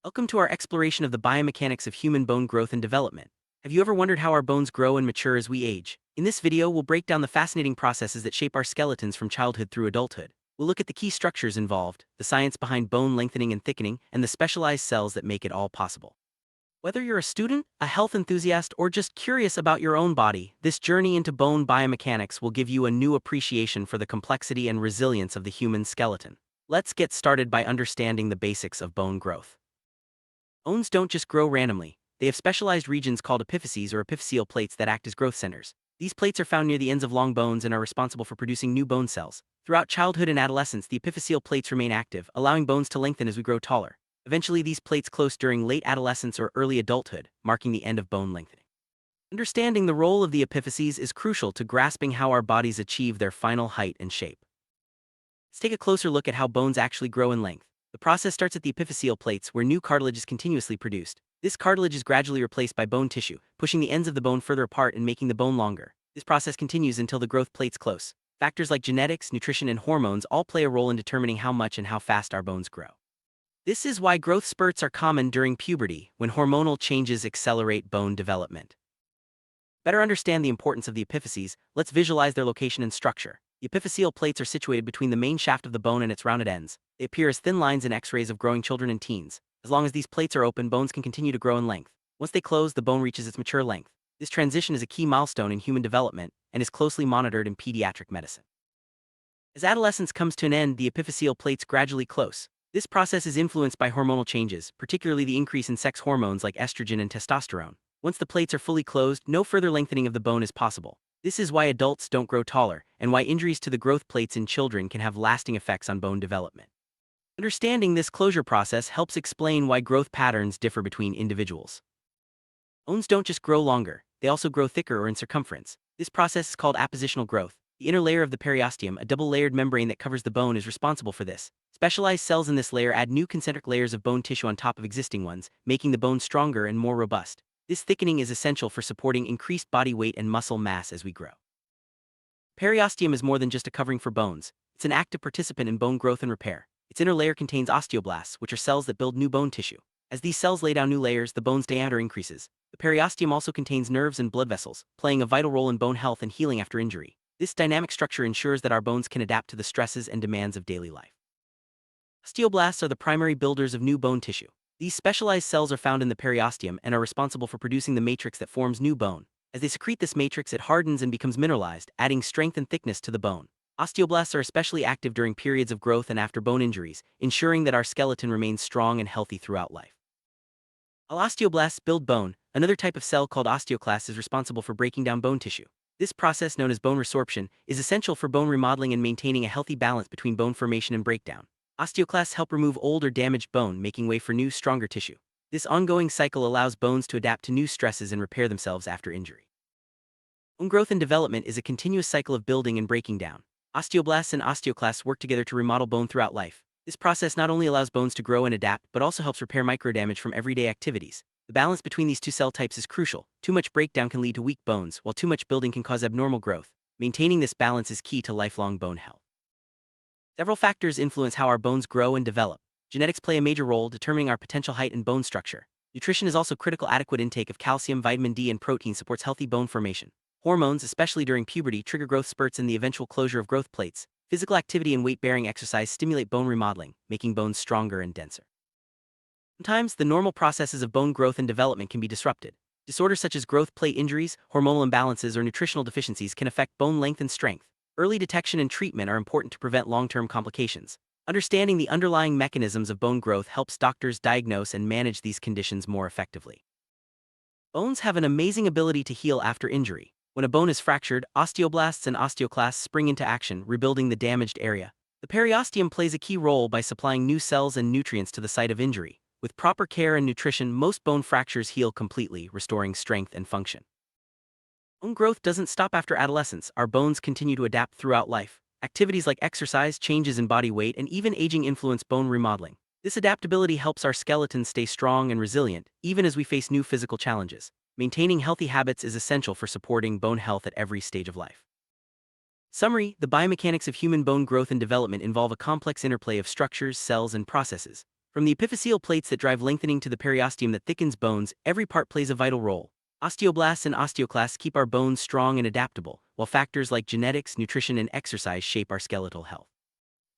Welcome to our exploration of the biomechanics of human bone growth and development. Have you ever wondered how our bones grow and mature as we age? In this video, we'll break down the fascinating processes that shape our skeletons from childhood through adulthood. We'll look at the key structures involved, the science behind bone lengthening and thickening, and the specialized cells that make it all possible. Whether you're a student, a health enthusiast, or just curious about your own body, this journey into bone biomechanics will give you a new appreciation for the complexity and resilience of the human skeleton. Let's get started by understanding the basics of bone growth. Bones don't just grow randomly. They have specialized regions called epiphyses or epiphyseal plates that act as growth centers. These plates are found near the ends of long bones and are responsible for producing new bone cells. Throughout childhood and adolescence, the epiphyseal plates remain active, allowing bones to lengthen as we grow taller. Eventually, these plates close during late adolescence or early adulthood, marking the end of bone lengthening. Understanding the role of the epiphyses is crucial to grasping how our bodies achieve their final height and shape. Let's take a closer look at how bones actually grow in length. The process starts at the epiphyseal plates, where new cartilage is continuously produced. This cartilage is gradually replaced by bone tissue, pushing the ends of the bone further apart and making the bone longer. This process continues until the growth plates close. Factors like genetics, nutrition, and hormones all play a role in determining how much and how fast our bones grow. This is why growth spurts are common during puberty, when hormonal changes accelerate bone development. To better understand the importance of the epiphyses, let's visualize their location and structure. The epiphyseal plates are situated between the main shaft of the bone and its rounded ends. They appear as thin lines in X-rays of growing children and teens. As long as these plates are open, bones can continue to grow in length. Once they close, the bone reaches its mature length. This transition is a key milestone in human development and is closely monitored in pediatric medicine. As adolescence comes to an end, the epiphyseal plates gradually close. This process is influenced by hormonal changes, particularly the increase in sex hormones like estrogen and testosterone. Once the plates are fully closed, no further lengthening of the bone is possible. This is why adults don't grow taller, and why injuries to the growth plates in children can have lasting effects on bone development. Understanding this closure process helps explain why growth patterns differ between individuals. Bones don't just grow longer, they also grow thicker or in circumference. This process is called appositional growth. The inner layer of the periosteum, a double-layered membrane that covers the bone, is responsible for this. Specialized cells in this layer add new concentric layers of bone tissue on top of existing ones, making the bone stronger and more robust. This thickening is essential for supporting increased body weight and muscle mass as we grow. Periosteum is more than just a covering for bones. It's an active participant in bone growth and repair. Its inner layer contains osteoblasts, which are cells that build new bone tissue. As these cells lay down new layers, the bone's diameter increases. The periosteum also contains nerves and blood vessels, playing a vital role in bone health and healing after injury. This dynamic structure ensures that our bones can adapt to the stresses and demands of daily life. Osteoblasts are the primary builders of new bone tissue. These specialized cells are found in the periosteum and are responsible for producing the matrix that forms new bone. As they secrete this matrix, it hardens and becomes mineralized, adding strength and thickness to the bone. Osteoblasts are especially active during periods of growth and after bone injuries, ensuring that our skeleton remains strong and healthy throughout life. While osteoblasts build bone, another type of cell called osteoclasts is responsible for breaking down bone tissue. This process, known as bone resorption, is essential for bone remodeling and maintaining a healthy balance between bone formation and breakdown. Osteoclasts help remove old or damaged bone, making way for new, stronger tissue. This ongoing cycle allows bones to adapt to new stresses and repair themselves after injury. Bone growth and development is a continuous cycle of building and breaking down. Osteoblasts and osteoclasts work together to remodel bone throughout life. This process not only allows bones to grow and adapt, but also helps repair microdamage from everyday activities. The balance between these two cell types is crucial. Too much breakdown can lead to weak bones, while too much building can cause abnormal growth. Maintaining this balance is key to lifelong bone health. Several factors influence how our bones grow and develop. Genetics play a major role, determining our potential height and bone structure. Nutrition is also critical. Adequate intake of calcium, vitamin D, and protein supports healthy bone formation. Hormones, especially during puberty, trigger growth spurts and the eventual closure of growth plates. Physical activity and weight-bearing exercise stimulate bone remodeling, making bones stronger and denser. Sometimes, the normal processes of bone growth and development can be disrupted. Disorders such as growth plate injuries, hormonal imbalances, or nutritional deficiencies can affect bone length and strength. Early detection and treatment are important to prevent long-term complications. Understanding the underlying mechanisms of bone growth helps doctors diagnose and manage these conditions more effectively. Bones have an amazing ability to heal after injury. When a bone is fractured, osteoblasts and osteoclasts spring into action, rebuilding the damaged area. The periosteum plays a key role by supplying new cells and nutrients to the site of injury. With proper care and nutrition, most bone fractures heal completely, restoring strength and function. Bone growth doesn't stop after adolescence. Our bones continue to adapt throughout life. Activities like exercise, changes in body weight, and even aging influence bone remodeling. This adaptability helps our skeleton stay strong and resilient, even as we face new physical challenges. Maintaining healthy habits is essential for supporting bone health at every stage of life. Summary: the biomechanics of human bone growth and development involve a complex interplay of structures, cells, and processes. From the epiphyseal plates that drive lengthening to the periosteum that thickens bones, every part plays a vital role. Osteoblasts and osteoclasts keep our bones strong and adaptable, while factors like genetics, nutrition, and exercise shape our skeletal health.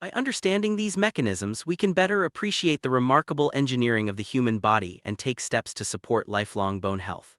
By understanding these mechanisms, we can better appreciate the remarkable engineering of the human body and take steps to support lifelong bone health.